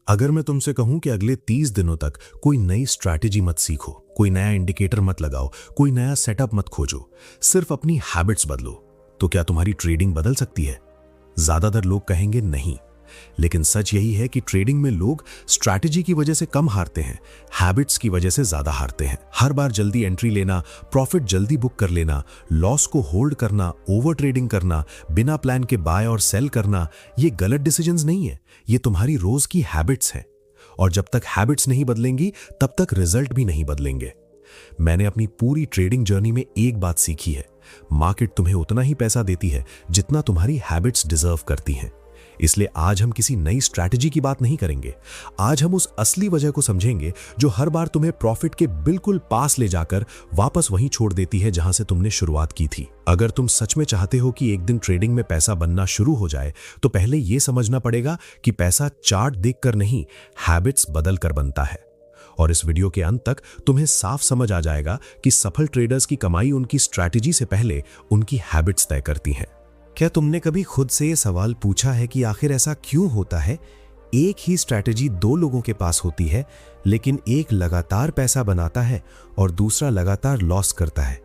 अगर मैं तुमसे कहूं कि अगले 30 दिनों तक कोई नई स्ट्रैटेजी मत सीखो, कोई नया इंडिकेटर मत लगाओ, कोई नया सेटअप मत खोजो, सिर्फ अपनी हैबिट्स बदलो, तो क्या तुम्हारी ट्रेडिंग बदल सकती है? ज्यादातर लोग कहेंगे नहीं, लेकिन सच यही है कि ट्रेडिंग में लोग स्ट्रैटेजी की वजह से कम हारते हैं, हैबिट्स की वजह से ज्यादा हारते हैं। हर बार जल्दी एंट्री लेना, प्रॉफिट जल्दी बुक कर लेना, लॉस को होल्ड करना, ओवर ट्रेडिंग करना, बिना प्लान के बाय और सेल करना, ये गलत डिसीजंस नहीं है, ये तुम्हारी रोज की हैबिट्स हैं। और जब तक हैबिट्स नहीं बदलेंगी तब तक रिजल्ट भी नहीं बदलेंगे। मैंने अपनी पूरी ट्रेडिंग जर्नी में एक बात सीखी है, मार्केट तुम्हें उतना ही पैसा देती है जितना तुम्हारी हैबिट्स डिजर्व करती हैं। इसलिए आज हम किसी नई स्ट्रैटेजी की बात नहीं करेंगे, आज हम उस असली वजह को समझेंगे जो हर बार तुम्हें प्रॉफिट के बिल्कुल पास ले जाकर वापस वहीं छोड़ देती है जहां से तुमने शुरुआत की थी। अगर तुम सच में चाहते हो कि एक दिन ट्रेडिंग में पैसा बनना शुरू हो जाए, तो पहले यह समझना पड़ेगा कि पैसा चार्ट देखकर नहीं, हैबिट्स बदल कर बनता है। और इस वीडियो के अंत तक तुम्हें साफ समझ आ जाएगा कि सफल ट्रेडर्स की कमाई उनकी स्ट्रैटेजी से पहले उनकी हैबिट्स तय करती हैं। क्या तुमने कभी खुद से ये सवाल पूछा है कि आखिर ऐसा क्यों होता है? एक ही स्ट्रैटेजी दो लोगों के पास होती है, लेकिन एक लगातार पैसा बनाता है और दूसरा लगातार लॉस करता है।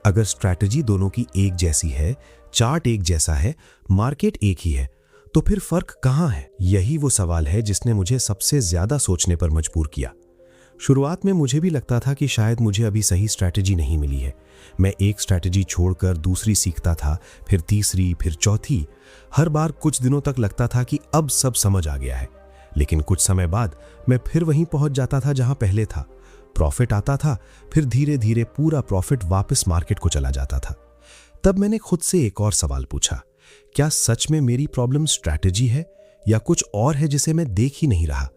अगर स्ट्रैटेजी दोनों की एक जैसी है, चार्ट एक जैसा है, मार्केट एक ही है, तो फिर फर्क कहां है? यही वो सवाल है जिसने मुझे सबसे ज्यादा सोचने पर मजबूर किया। शुरुआत में मुझे भी लगता था कि शायद मुझे अभी सही स्ट्रैटेजी नहीं मिली है। मैं एक स्ट्रैटेजी छोड़कर दूसरी सीखता था, फिर तीसरी, फिर चौथी। हर बार कुछ दिनों तक लगता था कि अब सब समझ आ गया है, लेकिन कुछ समय बाद मैं फिर वहीं पहुंच जाता था जहां पहले था। प्रॉफिट आता था, फिर धीरे धीरे पूरा प्रॉफिट वापस मार्केट को चला जाता था। तब मैंने खुद से एक और सवाल पूछा, क्या सच में मेरी प्रॉब्लम स्ट्रैटेजी है या कुछ और है जिसे मैं देख ही नहीं रहा?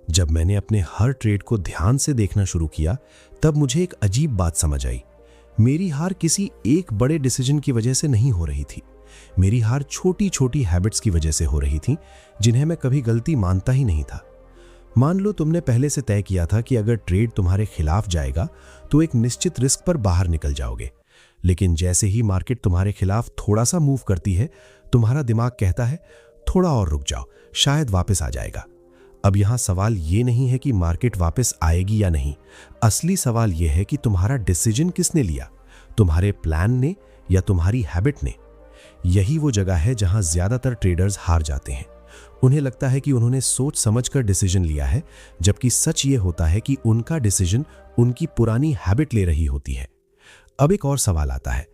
जब मैंने अपने हर ट्रेड को ध्यान से देखना शुरू किया, तब मुझे एक अजीब बात समझ आई। मेरी हार किसी एक बड़े डिसीजन की वजह से नहीं हो रही थी। मेरी हार छोटी छोटी हैबिट्स की वजह से हो रही थी, जिन्हें मैं कभी गलती मानता ही नहीं था। मान लो तुमने पहले से तय किया था कि अगर ट्रेड तुम्हारे खिलाफ जाएगा तो एक निश्चित रिस्क पर बाहर निकल जाओगे, लेकिन जैसे ही मार्केट तुम्हारे खिलाफ थोड़ा सा मूव करती है, तुम्हारा दिमाग कहता है थोड़ा और रुक जाओ, शायद वापस आ जाएगा। अब यहां सवाल यह नहीं है कि मार्केट वापस आएगी या नहीं, असली सवाल यह है कि तुम्हारा डिसीजन किसने लिया, तुम्हारे प्लान ने या तुम्हारी हैबिट ने। यही वो जगह है जहां ज्यादातर ट्रेडर्स हार जाते हैं। उन्हें लगता है कि उन्होंने सोच समझकर डिसीजन लिया है, जबकि सच ये होता है कि उनका डिसीजन उनकी पुरानी हैबिट ले रही होती है। अब एक और सवाल आता है,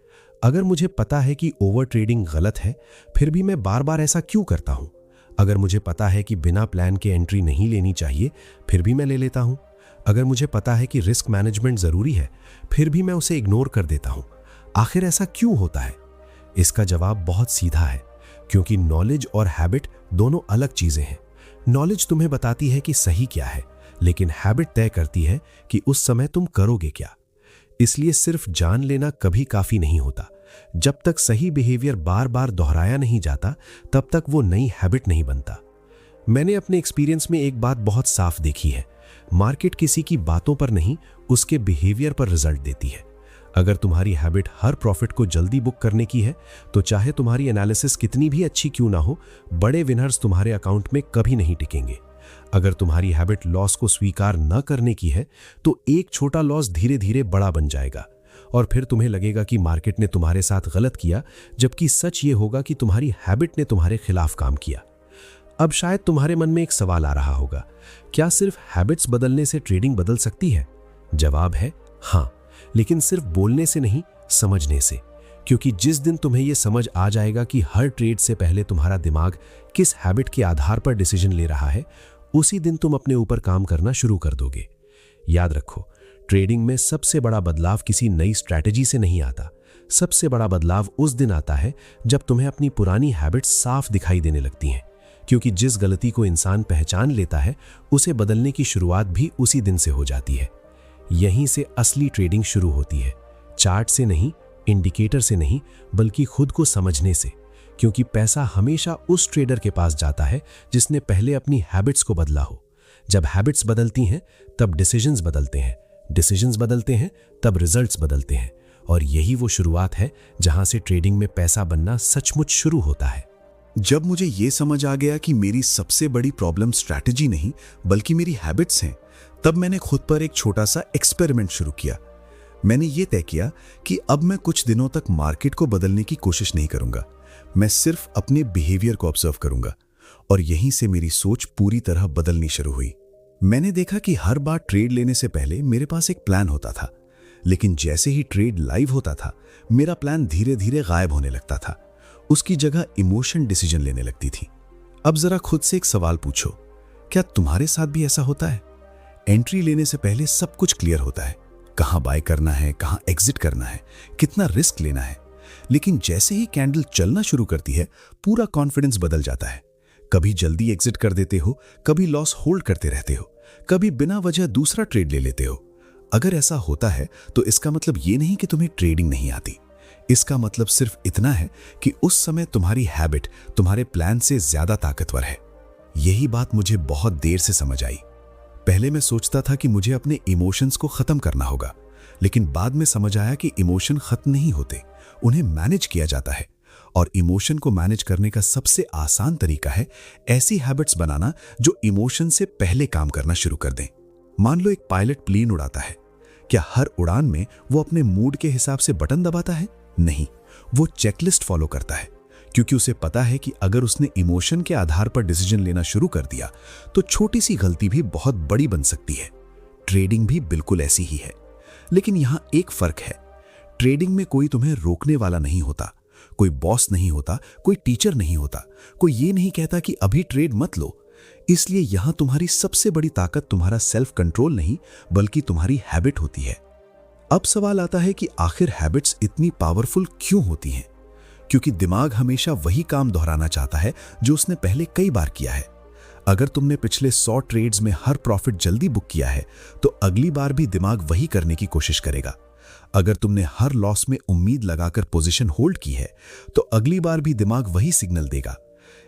अगर मुझे पता है कि ओवर ट्रेडिंग गलत है, फिर भी मैं बार बार ऐसा क्यों करता हूं? अगर मुझे पता है कि बिना प्लान के एंट्री नहीं लेनी चाहिए, फिर भी मैं ले लेता हूं। अगर मुझे पता है कि रिस्क मैनेजमेंट जरूरी है, फिर भी मैं उसे इग्नोर कर देता हूं। आखिर ऐसा क्यों होता है? इसका जवाब बहुत सीधा है, क्योंकि नॉलेज और हैबिट दोनों अलग चीजें हैं। नॉलेज तुम्हें बताती है कि सही क्या है, लेकिन हैबिट तय करती है कि उस समय तुम करोगे क्या। इसलिए सिर्फ जान लेना कभी काफी नहीं होता। जब तक सही बिहेवियर बार बार दोहराया नहीं जाता, तब तक वो नई हैबिट नहीं बनता। मैंने अपने एक्सपीरियंस में एक बात बहुत साफ देखी है, मार्केट किसी की बातों पर नहीं, उसके बिहेवियर पर रिजल्ट देती है। अगर तुम्हारी हैबिट हर प्रॉफिट को जल्दी बुक करने की है, तो चाहे तुम्हारी एनालिसिस कितनी भी अच्छी क्यों ना हो, बड़े विनर्स तुम्हारे अकाउंट में कभी नहीं टिकेंगे। अगर तुम्हारी हैबिट लॉस को स्वीकार न करने की है, तो एक छोटा लॉस धीरे धीरे बड़ा बन जाएगा और फिर तुम्हें लगेगा कि मार्केट ने तुम्हारे साथ गलत किया, जबकि सच ये होगा कि तुम्हारी हैबिट ने तुम्हारे खिलाफ काम किया। अब शायद तुम्हारे मन में एक सवाल आ रहा होगा, क्या सिर्फ हैबिट्स बदलने से ट्रेडिंग बदल सकती है? जवाब है हाँ, लेकिन सिर्फ बोलने से नहीं, समझने से। क्योंकि जिस दिन तुम्हें यह समझ आ जाएगा कि हर ट्रेड से पहले तुम्हारा दिमाग किस हैबिट के आधार पर डिसीजन ले रहा है, उसी दिन तुम अपने ऊपर काम करना शुरू कर दोगे। याद रखो, ट्रेडिंग में सबसे बड़ा बदलाव किसी नई स्ट्रैटेजी से नहीं आता। सबसे बड़ा बदलाव उस दिन आता है जब तुम्हें अपनी पुरानी हैबिट्स साफ दिखाई देने लगती हैं, क्योंकि जिस गलती को इंसान पहचान लेता है, उसे बदलने की शुरुआत भी उसी दिन से हो जाती है। यहीं से असली ट्रेडिंग शुरू होती है, चार्ट से नहीं, इंडिकेटर से नहीं, बल्कि खुद को समझने से। क्योंकि पैसा हमेशा उस ट्रेडर के पास जाता है जिसने पहले अपनी हैबिट्स को बदला हो। जब हैबिट्स बदलती हैं, तब डिसीजंस बदलते हैं, डिसीजंस बदलते हैं, तब रिजल्ट्स बदलते हैं। और यही वो शुरुआत है जहां से ट्रेडिंग में पैसा बनना सचमुच शुरू होता है। जब मुझे ये समझ आ गया कि मेरी सबसे बड़ी प्रॉब्लम स्ट्रैटेजी नहीं बल्कि मेरी हैबिट्स हैं, तब मैंने खुद पर एक छोटा सा एक्सपेरिमेंट शुरू किया। मैंने ये तय किया कि अब मैं कुछ दिनों तक मार्केट को बदलने की कोशिश नहीं करूंगा। मैं सिर्फ अपने बिहेवियर को ऑब्जर्व करूंगा। और यहीं से मेरी सोच पूरी तरह बदलनी शुरू हुई। मैंने देखा कि हर बार ट्रेड लेने से पहले मेरे पास एक प्लान होता था, लेकिन जैसे ही ट्रेड लाइव होता था मेरा प्लान धीरे धीरे गायब होने लगता था। उसकी जगह इमोशन डिसीजन लेने लगती थी। अब जरा खुद से एक सवाल पूछो, क्या तुम्हारे साथ भी ऐसा होता है? एंट्री लेने से पहले सब कुछ क्लियर होता है, कहां बाय करना है, कहां एग्जिट करना है, कितना रिस्क लेना है। लेकिन जैसे ही कैंडल चलना शुरू करती है पूरा कॉन्फिडेंस बदल जाता है। कभी जल्दी एग्जिट कर देते हो, कभी लॉस होल्ड करते रहते हो, कभी बिना वजह दूसरा ट्रेड ले लेते हो। अगर ऐसा होता है तो इसका मतलब ये नहीं कि तुम्हें ट्रेडिंग नहीं आती। इसका मतलब सिर्फ इतना है कि उस समय तुम्हारी हैबिट तुम्हारे प्लान से ज्यादा ताकतवर है। यही बात मुझे बहुत देर से समझ आई। पहले मैं सोचता था कि मुझे अपने इमोशंस को खत्म करना होगा, लेकिन बाद में समझ आया कि इमोशन खत्म नहीं होते, उन्हें मैनेज किया जाता है। और इमोशन को मैनेज करने का सबसे आसान तरीका है ऐसी हैबिट्स बनाना जो इमोशन से पहले काम करना शुरू कर दें। मान लो एक पायलट प्लेन उड़ाता है, क्या हर उड़ान में वो अपने मूड के हिसाब से बटन दबाता है? नहीं, वो चेकलिस्ट फॉलो करता है, क्योंकि उसे पता है कि अगर उसने इमोशन के आधार पर डिसीजन लेना शुरू कर दिया तो छोटी सी गलती भी बहुत बड़ी बन सकती है। ट्रेडिंग भी बिल्कुल ऐसी ही है, लेकिन यहां एक फर्क है। ट्रेडिंग में कोई तुम्हें रोकने वाला नहीं होता, कोई बॉस नहीं होता, कोई टीचर नहीं होता, कोई ये नहीं कहता कि अभी ट्रेड मत लो। इसलिए यहां तुम्हारी सबसे बड़ी ताकत तुम्हारा सेल्फ कंट्रोल नहीं बल्कि तुम्हारी हैबिट होती है। अब सवाल आता है कि आखिर हैबिट्स इतनी पावरफुल क्यों होती हैं? क्योंकि दिमाग हमेशा वही काम दोहराना चाहता है जो उसने पहले कई बार किया है। अगर तुमने पिछले 100 ट्रेड्स में हर प्रॉफिट जल्दी बुक किया है तो अगली बार भी दिमाग वही करने की कोशिश करेगा। अगर तुमने हर लॉस में उम्मीद लगाकर पोजीशन होल्ड की है तो अगली बार भी दिमाग वही सिग्नल देगा।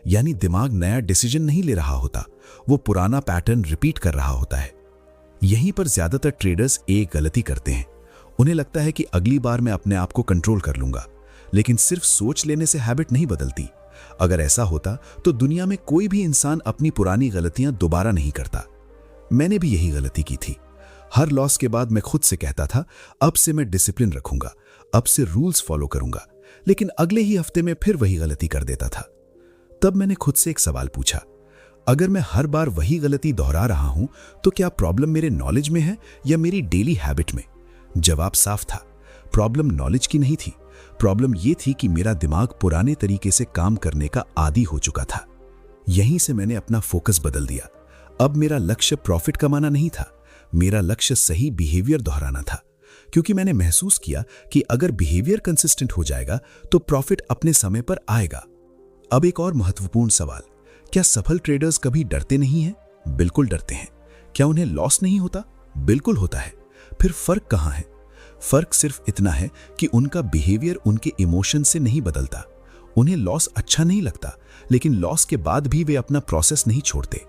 यानी दिमाग नया डिसीजन नहीं ले रहा होता, वो पुराना पैटर्न रिपीट कर रहा होता है। यहीं पर ज्यादातर ट्रेडर्स एक गलती करते हैं। उन्हें लगता है कि अगली बार मैं अपने आप को कंट्रोल कर लूंगा, लेकिन सिर्फ सोच लेने से हैबिट नहीं बदलती। अगर ऐसा होता तो दुनिया में कोई भी इंसान अपनी पुरानी गलतियां दोबारा नहीं करता। मैंने भी यही गलती की थी। हर लॉस के बाद मैं खुद से कहता था, अब से मैं डिसिप्लिन रखूंगा, अब से रूल्स फॉलो करूंगा, लेकिन अगले ही हफ्ते में फिर वही गलती कर देता था। तब मैंने खुद से एक सवाल पूछा, अगर मैं हर बार वही गलती दोहरा रहा हूं तो क्या प्रॉब्लम मेरे नॉलेज में है या मेरी डेली हैबिट में? जवाब साफ था, प्रॉब्लम नॉलेज की नहीं थी। प्रॉब्लम यह थी कि मेरा दिमाग पुराने तरीके से काम करने का आदी हो चुका था। यहीं से मैंने अपना फोकस बदल दिया। अब मेरा लक्ष्य प्रॉफिट कमाना नहीं था, मेरा लक्ष्य सही बिहेवियर दोहराना था। क्योंकि मैंने महसूस किया कि अगर बिहेवियर कंसिस्टेंट हो जाएगा तो प्रॉफिट अपने समय पर आएगा। अब एक और महत्वपूर्ण सवाल, क्या सफल ट्रेडर्स कभी डरते नहीं हैं? बिल्कुल डरते हैं। क्या उन्हें लॉस नहीं होता? बिल्कुल होता है। फिर फर्क कहां है? फर्क सिर्फ इतना है कि उनका बिहेवियर उनके इमोशन से नहीं बदलता। उन्हें लॉस अच्छा नहीं लगता, लेकिन लॉस के बाद भी वे अपना प्रोसेस नहीं छोड़ते।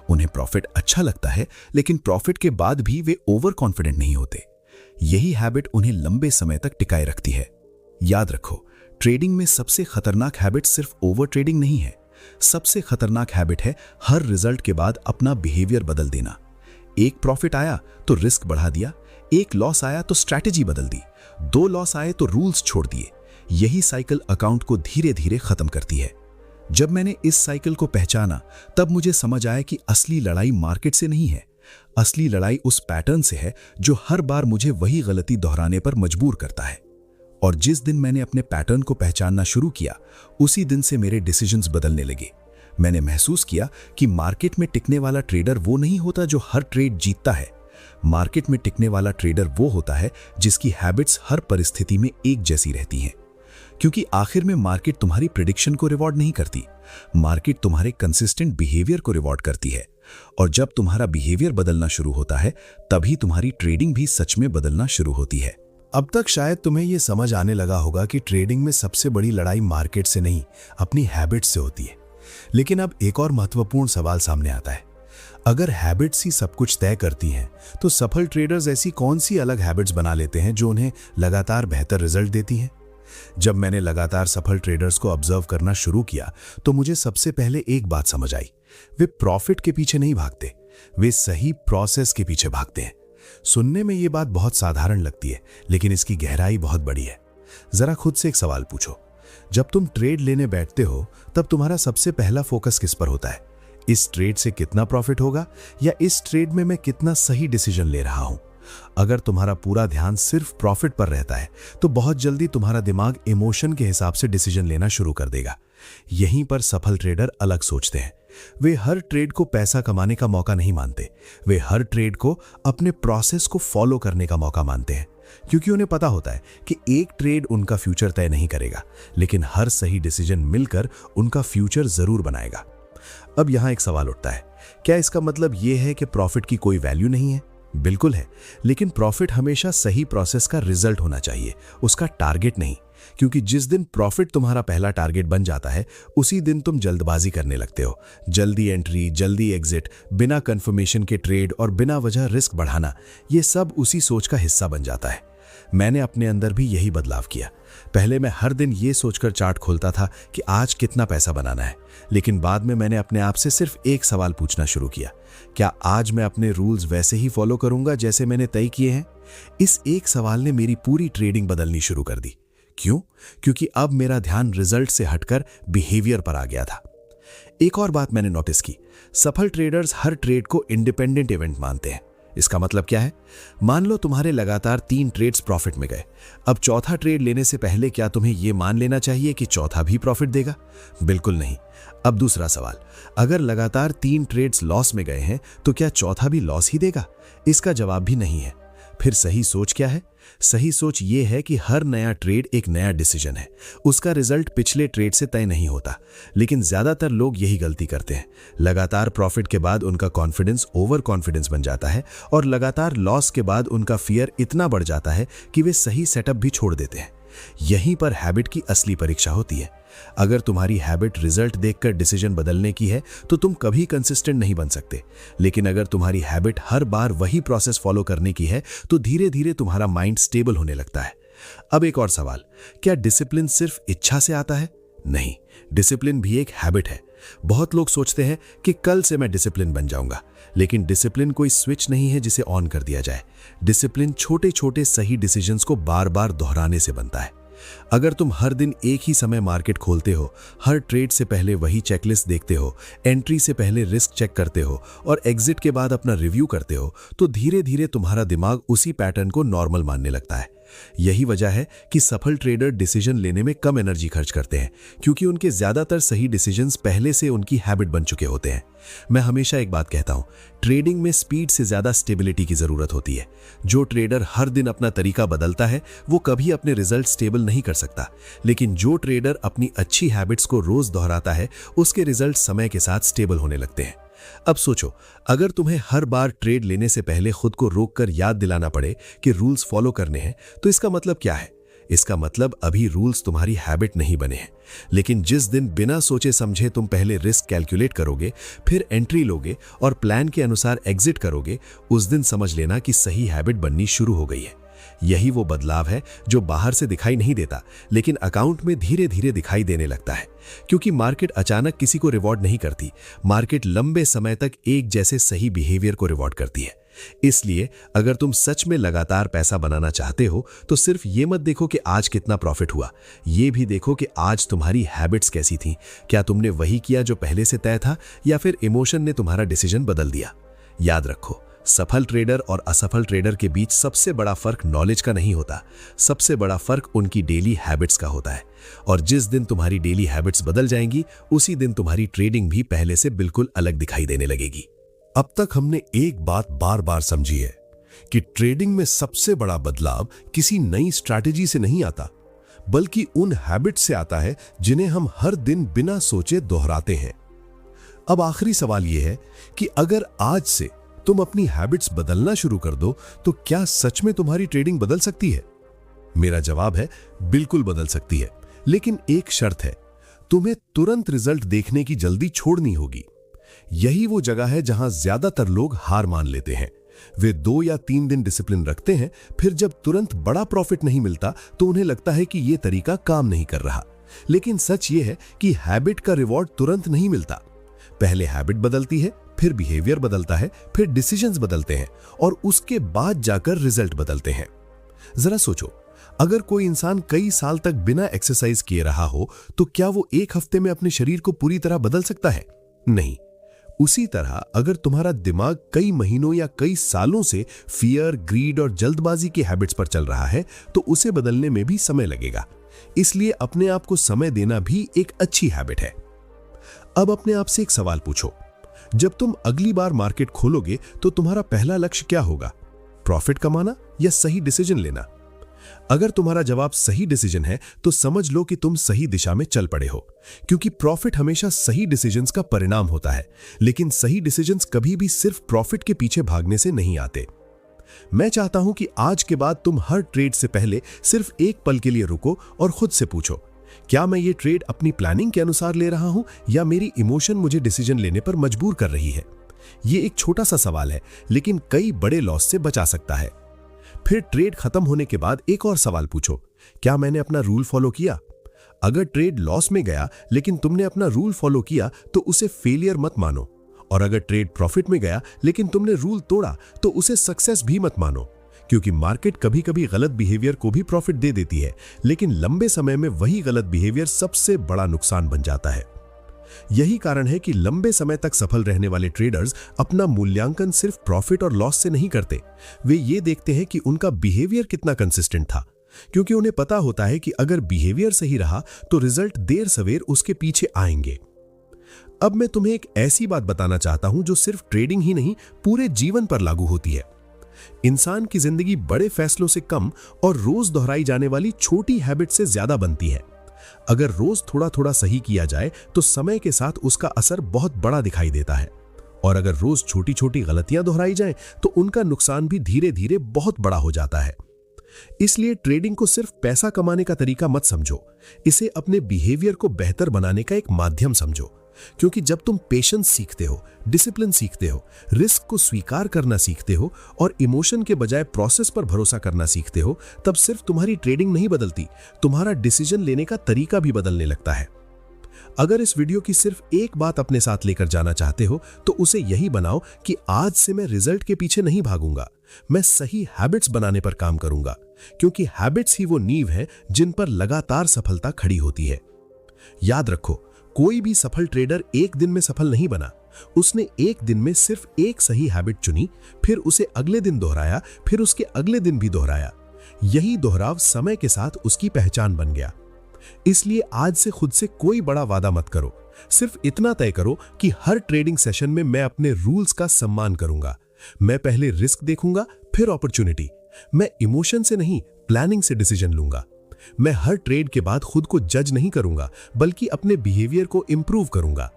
उन्हें प्रॉफिट अच्छा लगता है, लेकिन प्रॉफिट के बाद भी वे ओवर कॉन्फिडेंट नहीं होते। यही हैबिट उन्हें लंबे समय तक टिकाए रखती है। याद रखो, ट्रेडिंग में सबसे खतरनाक हैबिट सिर्फ ओवर ट्रेडिंग नहीं है। सबसे खतरनाक हैबिट है हर रिजल्ट के बाद अपना बिहेवियर बदल देना। एक प्रॉफिट आया तो रिस्क बढ़ा दिया, एक लॉस आया तो स्ट्रैटेजी बदल दी, 2 लॉस आए तो रूल्स छोड़ दिए। यही साइकिल अकाउंट को धीरे धीरे खत्म करती है। जब मैंने इस साइकिल को पहचाना तब मुझे समझ आया कि असली लड़ाई मार्केट से नहीं है, असली लड़ाई उस पैटर्न से है जो हर बार मुझे वही गलती दोहराने पर मजबूर करता है। और जिस दिन मैंने अपने पैटर्न को पहचानना शुरू किया उसी दिन से मेरे डिसीजंस बदलने लगे। मैंने महसूस किया कि मार्केट में टिकने वाला ट्रेडर वो नहीं होता जो हर ट्रेड जीतता है। मार्केट में टिकने वाला ट्रेडर वो होता है जिसकी हैबिट्स हर परिस्थिति में एक जैसी रहती हैं। क्योंकि आखिर में मार्केट तुम्हारी प्रेडिक्शन को रिवॉर्ड नहीं करती, मार्केट तुम्हारे कंसिस्टेंट बिहेवियर को रिवॉर्ड करती है। और जब तुम्हारा बिहेवियर बदलना शुरू होता है तभी तुम्हारी ट्रेडिंग भी सच में बदलना शुरू होती है। अब तक शायद तुम्हें यह समझ आने लगा होगा कि ट्रेडिंग में सबसे बड़ी लड़ाई मार्केट से नहीं, अपनी हैबिट्स से होती है। लेकिन अब एक और महत्वपूर्ण सवाल सामने आता है, अगर हैबिट्स ही सब कुछ तय करती हैं तो सफल ट्रेडर्स ऐसी कौन सी अलग हैबिट्स बना लेते हैं जो उन्हें लगातार बेहतर रिजल्ट देती हैं? जब मैंने लगातार सफल ट्रेडर्स को ऑब्जर्व करना शुरू किया तो मुझे सबसे पहले एक बात समझ आई। वे प्रॉफिट के पीछे नहीं भागते, वे सही प्रोसेस के पीछे भागते हैं। सुनने में ये बात बहुत साधारण लगती है, लेकिन इसकी गहराई बहुत बड़ी है। जरा खुद से एक सवाल पूछो, जब तुम ट्रेड लेने बैठते हो तब तुम्हारा सबसे पहला फोकस किस पर होता है? इस ट्रेड से कितना प्रॉफिट होगा या इस ट्रेड में मैं कितना सही डिसीजन ले रहा हूं? अगर तुम्हारा पूरा ध्यान सिर्फ प्रॉफिट पर रहता है तो बहुत जल्दी तुम्हारा दिमाग इमोशन के हिसाब से डिसीजन लेना शुरू कर देगा। यहीं पर सफल ट्रेडर अलग सोचते हैं। वे हर ट्रेड को पैसा कमाने का मौका नहीं मानते, वे हर ट्रेड को अपने प्रोसेस को फॉलो करने का मौका मानते हैं, क्योंकि उन्हें पता होता है कि एक ट्रेड उनका फ्यूचर तय नहीं करेगा, लेकिन हर सही डिसीजन मिलकर उनका फ्यूचर जरूर बनाएगा। अब यहां एक सवाल उठता है, क्या इसका मतलब यह है कि प्रॉफिट की कोई वैल्यू नहीं है? बिल्कुल है, लेकिन प्रॉफिट हमेशा सही प्रोसेस का रिजल्ट होना चाहिए, उसका टारगेट नहीं। क्योंकि जिस दिन प्रॉफिट तुम्हारा पहला टारगेट बन जाता है, उसी दिन तुम जल्दबाजी करने लगते हो। जल्दी एंट्री, जल्दी एग्जिट, बिना कंफर्मेशन के ट्रेड और बिना वजह रिस्क बढ़ाना, ये सब उसी सोच का हिस्सा बन जाता है। मैंने अपने अंदर भी यही बदलाव किया। पहले मैं हर दिन ये सोचकर चार्ट खोलता था कि आज कितना पैसा बनाना है, लेकिन बाद में मैंने अपने आप से सिर्फ एक सवाल पूछना शुरू किया, क्या आज मैं अपने रूल्स वैसे ही फॉलो करूंगा जैसे मैंने तय किए हैं? इस एक सवाल ने मेरी पूरी ट्रेडिंग बदलनी शुरू कर दी। क्यों? क्योंकि अब मेरा ध्यान रिजल्ट से हटकर बिहेवियर पर आ गया था। एक और बात मैंने नोटिस की, सफल ट्रेडर्स हर ट्रेड को इंडिपेंडेंट इवेंट मानते हैं। इसका मतलब क्या है? मान लो तुम्हारे लगातार 3 ट्रेड्स प्रॉफिट में गए। अब चौथा ट्रेड लेने से पहले क्या तुम्हें यह मान लेना चाहिए कि चौथा भी प्रॉफिट देगा? बिल्कुल नहीं। अब दूसरा सवाल, अगर लगातार 3 ट्रेड्स लॉस में गए हैं तो क्या चौथा भी लॉस ही देगा? इसका जवाब भी नहीं है। फिर सही सोच क्या है? सही सोच ये है कि हर नया ट्रेड एक नया डिसीजन है। उसका रिजल्ट पिछले ट्रेड से तय नहीं होता, लेकिन ज्यादातर लोग यही गलती करते हैं। लगातार प्रॉफिट के बाद उनका कॉन्फिडेंस ओवर कॉन्फिडेंस बन जाता है और लगातार लॉस के बाद उनका फियर इतना बढ़ जाता है कि वे सही सेटअप भी छोड़ देते हैं। यहीं पर हैबिट की असली परीक्षा होती है। अगर तुम्हारी हैबिट रिजल्ट देखकर डिसीजन बदलने की है तो तुम कभी कंसिस्टेंट नहीं बन सकते, लेकिन अगर तुम्हारी हैबिट हर बार वही प्रोसेस फॉलो करने की है तो धीरे धीरे तुम्हारा माइंड स्टेबल होने लगता है। अब एक और सवाल, क्या डिसिप्लिन सिर्फ इच्छा से आता है? नहीं, डिसिप्लिन भी एक हैबिट है। बहुत लोग सोचते हैं कि कल से मैं डिसिप्लिन बन जाऊंगा, लेकिन डिसिप्लिन कोई स्विच नहीं है जिसे ऑन कर दिया जाए। डिसिप्लिन छोटे छोटे सही डिसीजंस को बार बार दोहराने से बनता है। अगर तुम हर दिन एक ही समय मार्केट खोलते हो, हर ट्रेड से पहले वही चेकलिस्ट देखते हो, एंट्री से पहले रिस्क चेक करते हो और एग्जिट के बाद अपना रिव्यू करते हो, तो धीरे धीरे तुम्हारा दिमाग उसी पैटर्न को नॉर्मल मानने लगता है। यही वजह है कि सफल ट्रेडर डिसीजन लेने में कम एनर्जी खर्च करते हैं, क्योंकि उनके ज्यादातर सही डिसीजंस पहले से उनकी हैबिट बन चुके होते हैं। मैं हमेशा एक बात कहता हूं, ट्रेडिंग में स्पीड से ज्यादा स्टेबिलिटी की जरूरत होती है। जो ट्रेडर हर दिन अपना तरीका बदलता है वो कभी अपने रिजल्ट स्टेबल नहीं कर सकता, लेकिन जो ट्रेडर अपनी अच्छी हैबिट्स को रोज दोहराता है उसके रिजल्ट समय के साथ स्टेबल होने लगते हैं। अब सोचो, अगर तुम्हें हर बार ट्रेड लेने से पहले खुद को रोककर याद दिलाना पड़े कि रूल्स फॉलो करने हैं, तो इसका मतलब क्या है? इसका मतलब अभी रूल्स तुम्हारी हैबिट नहीं बने हैं, लेकिन जिस दिन बिना सोचे समझे तुम पहले रिस्क कैलकुलेट करोगे, फिर एंट्री लोगे और प्लान के अनुसार एग्जिट करोगे, उस दिन समझ लेना कि सही हैबिट बननी शुरू हो गई है। यही वो बदलाव है जो बाहर से दिखाई नहीं देता, लेकिन अकाउंट में धीरे धीरे दिखाई देने लगता है। क्योंकि मार्केट अचानक किसी को रिवॉर्ड नहीं करती, मार्केट लंबे समय तक एक जैसे सही बिहेवियर को रिवॉर्ड करती है। इसलिए अगर तुम सच में लगातार पैसा बनाना चाहते हो तो सिर्फ ये मत देखो कि आज कितना प्रॉफिट हुआ, ये भी देखो कि आज तुम्हारी हैबिट्स कैसी थी। क्या तुमने वही किया जो पहले से तय था, या फिर इमोशन ने तुम्हारा डिसीजन बदल दिया? याद रखो, सफल ट्रेडर और असफल ट्रेडर के बीच सबसे बड़ा फर्क नॉलेज का नहीं होता, सबसे बड़ा फर्क उनकी डेली हैबिट्स का होता है। और जिस दिन तुम्हारी डेली हैबिट्स बदल जाएंगी, उसी दिन तुम्हारी ट्रेडिंग भी पहले से बिल्कुल अलग दिखाई देने लगेगी। अब तक हमने एक बात बार बार समझी है कि ट्रेडिंग में सबसे बड़ा बदलाव किसी नई स्ट्रैटेजी से नहीं आता, बल्कि उन हैबिट से आता है जिन्हें हम हर दिन बिना सोचे दोहराते हैं। अब आखिरी सवाल यह है कि अगर आज से तुम अपनी हैबिट्स बदलना शुरू कर दो तो क्या सच में तुम्हारी ट्रेडिंग बदल सकती है? मेरा जवाब है बिल्कुल बदल सकती है, लेकिन एक शर्त है, तुम्हें तुरंत रिजल्ट देखने की जल्दी छोड़नी होगी। यही वो जगह है जहां ज्यादातर लोग हार मान लेते हैं, वे 2 या 3 दिन डिसिप्लिन रखते हैं, फिर जब तुरंत बड़ा प्रॉफिट नहीं मिलता तो उन्हें लगता है कि यह तरीका काम नहीं कर रहा। लेकिन सच यह है कि हैबिट का रिवॉर्ड तुरंत नहीं मिलता। पहले हैबिट बदलती है, फिर बिहेवियर बदलता है, फिर डिसीजंस बदलते हैं और उसके बाद जाकर रिजल्ट बदलते हैं। जरा सोचो, अगर कोई इंसान कई साल तक बिना एक्सरसाइज किए रहा हो तो क्या वो एक हफ्ते में अपने शरीर को पूरी तरह बदल सकता है? नहीं। उसी तरह अगर तुम्हारा दिमाग कई महीनों या कई सालों से फियर, ग्रीड और जल्दबाजी की हैबिट्स पर चल रहा है तो उसे बदलने में भी समय लगेगा। इसलिए अपने आप को समय देना भी एक अच्छी हैबिट है। अब अपने आप से एक सवाल पूछो, जब तुम अगली बार मार्केट खोलोगे तो तुम्हारा पहला लक्ष्य क्या होगा? प्रॉफिट कमाना या सही डिसीजन लेना? अगर तुम्हारा जवाब सही डिसीजन है तो समझ लो कि तुम सही दिशा में चल पड़े हो, क्योंकि प्रॉफिट हमेशा सही डिसीजंस का परिणाम होता है, लेकिन सही डिसीजंस कभी भी सिर्फ प्रॉफिट के पीछे भागने से नहीं आते। मैं चाहता हूं कि आज के बाद तुम हर ट्रेड से पहले सिर्फ एक पल के लिए रुको और खुद से पूछो, क्या मैं ये ट्रेड अपनी प्लानिंग के अनुसार ले रहा हूं या मेरी इमोशन मुझे डिसीजन लेने पर मजबूर कर रही है? ये एक छोटा सा सवाल है, लेकिन कई बड़े लॉस से बचा सकता है। फिर ट्रेड खत्म होने के बाद एक और सवाल पूछो, क्या मैंने अपना रूल फॉलो किया? अगर ट्रेड लॉस में गया लेकिन तुमने अपना रूल फॉलो किया तो उसे फेलियर मत मानो, और अगर ट्रेड प्रॉफिट में गया लेकिन तुमने रूल तोड़ा तो उसे सक्सेस भी मत मानो, क्योंकि मार्केट कभी कभी गलत बिहेवियर को भी प्रॉफिट दे देती है, लेकिन लंबे समय में वही गलत बिहेवियर सबसे बड़ा नुकसान बन जाता है। यही कारण है कि लंबे समय तक सफल रहने वाले ट्रेडर्स अपना मूल्यांकन सिर्फ प्रॉफिट और लॉस से नहीं करते। वे ये देखते हैं कि उनका बिहेवियर कितना कंसिस्टेंट था, क्योंकि उन्हें पता होता है कि अगर बिहेवियर सही रहा तो रिजल्ट देर सवेर उसके पीछे आएंगे। अब मैं तुम्हें एक ऐसी बात बताना चाहता हूं जो सिर्फ ट्रेडिंग ही नहीं, पूरे जीवन पर लागू होती है। इंसान की जिंदगी बड़े फैसलों से कम और रोज दोहराई जाने वाली छोटी हैबिट से ज्यादा बनती है। अगर रोज थोड़ा थोड़ा सही किया जाए तो समय के साथ उसका असर बहुत बड़ा दिखाई देता है, और अगर रोज छोटी छोटी गलतियां दोहराई जाएं तो उनका नुकसान भी धीरे धीरे बहुत बड़ा हो जाता है। इसलिए ट्रेडिंग को सिर्फ पैसा कमाने का तरीका मत समझो, इसे अपने बिहेवियर को बेहतर बनाने का एक माध्यम समझो। क्योंकि जब तुम पेशेंस सीखते हो, डिसिप्लिन सीखते हो, रिस्क को स्वीकार करना सीखते हो और इमोशन के बजाय प्रोसेस पर भरोसा करना सीखते हो, तब सिर्फ तुम्हारी ट्रेडिंग नहीं बदलती, तुम्हारा डिसीजन लेने का तरीका भी बदलने लगता है। अगर इस वीडियो की सिर्फ एक बात अपने साथ लेकर जाना चाहते हो तो उसे यही बनाओ कि आज से मैं रिजल्ट के पीछे नहीं भागूंगा, मैं सही हैबिट्स बनाने पर काम करूंगा, क्योंकि हैबिट्स ही वो नींव है जिन पर लगातार सफलता खड़ी होती है। याद रखो, कोई भी सफल ट्रेडर एक दिन में सफल नहीं बना। उसने एक दिन में सिर्फ एक सही हैबिट चुनी, फिर उसे अगले दिन दोहराया, फिर उसके अगले दिन भी दोहराया। यही दोहराव समय के साथ उसकी पहचान बन गया। इसलिए आज से खुद से कोई बड़ा वादा मत करो, सिर्फ इतना तय करो कि हर ट्रेडिंग सेशन में मैं अपने रूल्स का सम्मान करूंगा। मैं पहले रिस्क देखूंगा, फिर अपॉर्चुनिटी। मैं इमोशन से नहीं, प्लानिंग से डिसीजन लूंगा। मैं हर ट्रेड के बाद खुद को जज नहीं करूंगा, बल्कि अपने बिहेवियर को इंप्रूव करूंगा।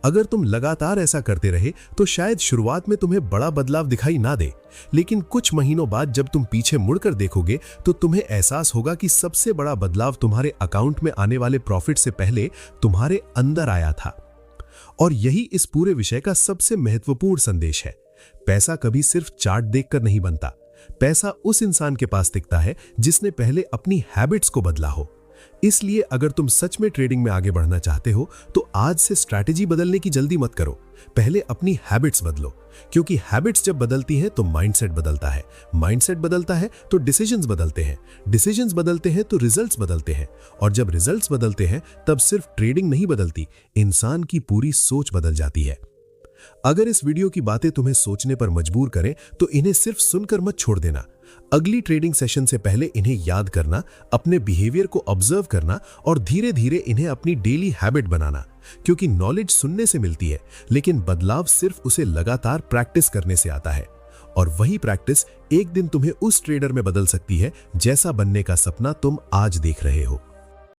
अगर तुम लगातार ऐसा करते रहे तो शायद शुरुआत में तुम्हें बड़ा बदलाव दिखाई ना दे, लेकिन कुछ महीनों बाद जब तुम पीछे मुड़कर देखोगे तो तुम्हें एहसास होगा कि सबसे बड़ा बदलाव तुम्हारे अकाउंट में आने वाले प्रॉफिट से पहले तुम्हारे अंदर आया था। और यही इस पूरे विषय का सबसे महत्वपूर्ण संदेश है। पैसा कभी सिर्फ चार्ट देखकर नहीं बनता। पैसा उस इंसान के पास दिखता है जिसने पहले अपनी हैबिट्स को बदला हो। इसलिए अगर तुम सच में ट्रेडिंग में आगे बढ़ना चाहते हो तो आज से स्ट्रैटेजी बदलने की जल्दी मत करो, पहले अपनी हैबिट्स बदलो, क्योंकि हैबिट्स जब बदलती हैं तो माइंडसेट बदलता है, माइंडसेट बदलता है तो डिसीजंस बदलते हैं, डिसीजंस बदलते हैं तो रिजल्ट्स बदलते हैं, और जब रिजल्ट्स बदलते हैं तब सिर्फ ट्रेडिंग नहीं बदलती, इंसान की पूरी सोच बदल जाती है। अगर इस वीडियो की बातें तुम्हें सोचने पर मजबूर करें तो इन्हें सिर्फ सुनकर मत छोड़ देना। अगली ट्रेडिंग सेशन से पहले इन्हें याद करना, अपने बिहेवियर को ऑब्जर्व करना और धीरे धीरे इन्हें अपनी डेली हैबिट बनाना, क्योंकि नॉलेज सुनने से मिलती है लेकिन बदलाव सिर्फ उसे लगातार प्रैक्टिस करने से आता है, और वही प्रैक्टिस एक दिन तुम्हें उस ट्रेडर में बदल सकती है जैसा बनने का सपना तुम आज देख रहे हो।